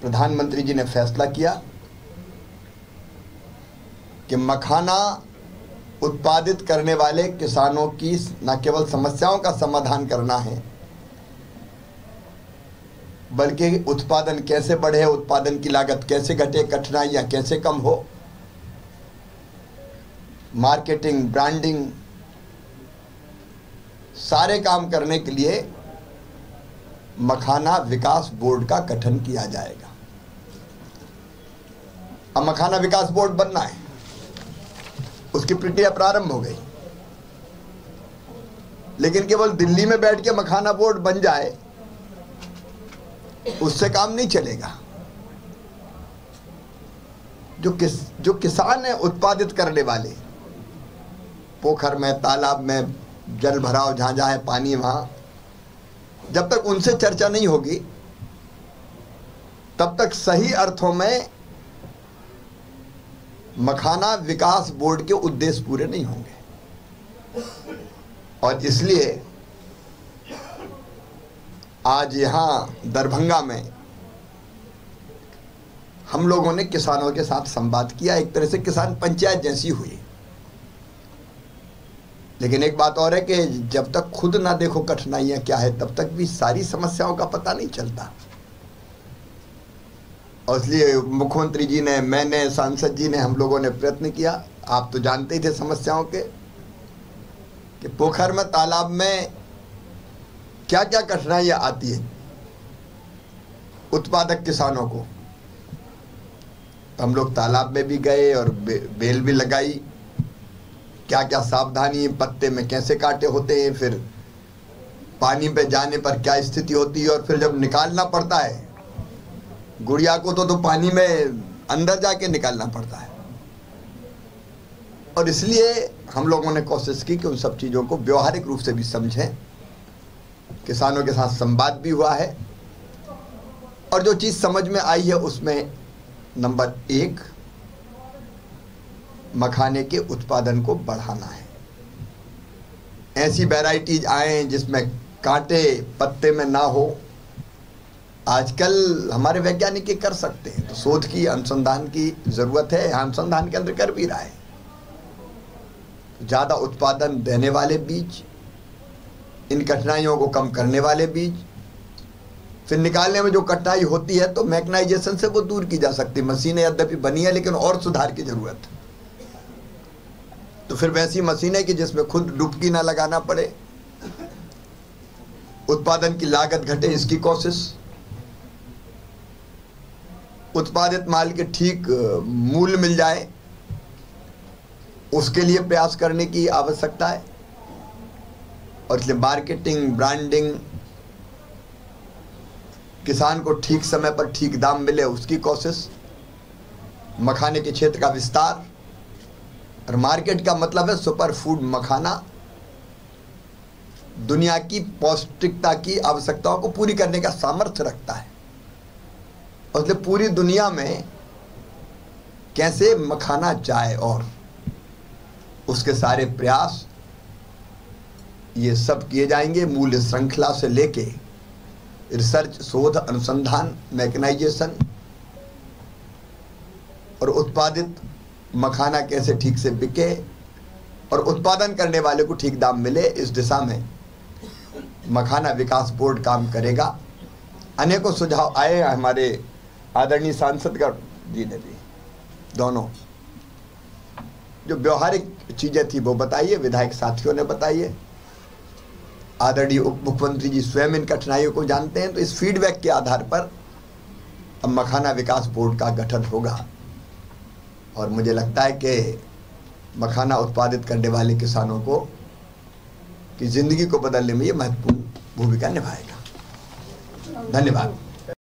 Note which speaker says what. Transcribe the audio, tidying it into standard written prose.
Speaker 1: प्रधानमंत्री जी ने फैसला किया कि मखाना उत्पादित करने वाले किसानों की न केवल समस्याओं का समाधान करना है, बल्कि उत्पादन कैसे बढ़े, उत्पादन की लागत कैसे घटे, कठिनाइयाँ कैसे कम हो, मार्केटिंग, ब्रांडिंग, सारे काम करने के लिए मखाना विकास बोर्ड का गठन किया जाएगा। अब मखाना विकास बोर्ड बनना है, उसकी प्रक्रिया प्रारंभ हो गई। लेकिन केवल दिल्ली में बैठ के मखाना बोर्ड बन जाए उससे काम नहीं चलेगा। जो किसान है उत्पादित करने वाले, पोखर में, तालाब में, जल भराव जहां जहां है पानी, वहां जब तक उनसे चर्चा नहीं होगी तब तक सही अर्थों में मखाना विकास बोर्ड के उद्देश्य पूरे नहीं होंगे। और इसलिए आज यहां दरभंगा में हम लोगों ने किसानों के साथ संवाद किया। एक तरह से किसान पंचायत जैसी हुई। लेकिन एक बात और है कि जब तक खुद ना देखो कठिनाइयां क्या है तब तक भी सारी समस्याओं का पता नहीं चलता। और इसलिए मुख्यमंत्री जी ने, मैंने, सांसद जी ने, हम लोगों ने प्रयत्न किया। आप तो जानते ही थे समस्याओं के कि पोखर में, तालाब में क्या क्या कठिनाइयां आती है उत्पादक किसानों को। हम लोग तालाब में भी गए और बेल भी लगाई। क्या क्या सावधानी, पत्ते में कैसे कांटे होते हैं, फिर पानी पे जाने पर क्या स्थिति होती है, और फिर जब निकालना पड़ता है गुड़िया को तो पानी में अंदर जाके निकालना पड़ता है। और इसलिए हम लोगों ने कोशिश की कि उन सब चीज़ों को व्यवहारिक रूप से भी समझें। किसानों के साथ संवाद भी हुआ है और जो चीज़ समझ में आई है उसमें नंबर 1, मखाने के उत्पादन को बढ़ाना है। ऐसी वैरायटीज आए जिसमें कांटे पत्ते में ना हो। आजकल हमारे वैज्ञानिक ये कर सकते हैं, तो शोध की, अनुसंधान की ज़रूरत है। अनुसंधान के अंदर कर भी रहा है। ज़्यादा उत्पादन देने वाले बीज, इन कठिनाइयों को कम करने वाले बीज, फिर निकालने में जो कठिनाई होती है तो मैकेनाइजेशन से वो दूर की जा सकती है। मशीनें यद्यपि बनी है लेकिन और सुधार की ज़रूरत है। तो फिर वैसी मशीनें कि जिसमें खुद डुबकी ना लगाना पड़े, उत्पादन की लागत घटे, इसकी कोशिश, उत्पादित माल के ठीक मूल्य मिल जाए उसके लिए प्रयास करने की आवश्यकता है। और इसलिए मार्केटिंग, ब्रांडिंग, किसान को ठीक समय पर ठीक दाम मिले उसकी कोशिश, मखाने के क्षेत्र का विस्तार। और मार्केट का मतलब है सुपर फूड मखाना दुनिया की पौष्टिकता की आवश्यकताओं को पूरी करने का सामर्थ्य रखता है। और इसलिए पूरी दुनिया में कैसे मखाना जाए और उसके सारे प्रयास ये सब किए जाएंगे। मूल्य श्रृंखला से लेके रिसर्च, शोध, अनुसंधान, मैकेनाइजेशन और उत्पादित मखाना कैसे ठीक से बिके और उत्पादन करने वाले को ठीक दाम मिले, इस दिशा में मखाना विकास बोर्ड काम करेगा। अनेकों सुझाव आए हमारे आदरणीय सांसद जी ने भी, दोनों जो व्यवहारिक चीज़ें थी वो बताइए, विधायक साथियों ने बताइए, आदरणीय उप मुख्यमंत्री जी स्वयं इन कठिनाइयों को जानते हैं। तो इस फीडबैक के आधार पर अब मखाना विकास बोर्ड का गठन होगा। और मुझे लगता है कि मखाना उत्पादित करने वाले किसानों को की ज़िंदगी को बदलने में ये महत्वपूर्ण भूमिका निभाएगा। धन्यवाद।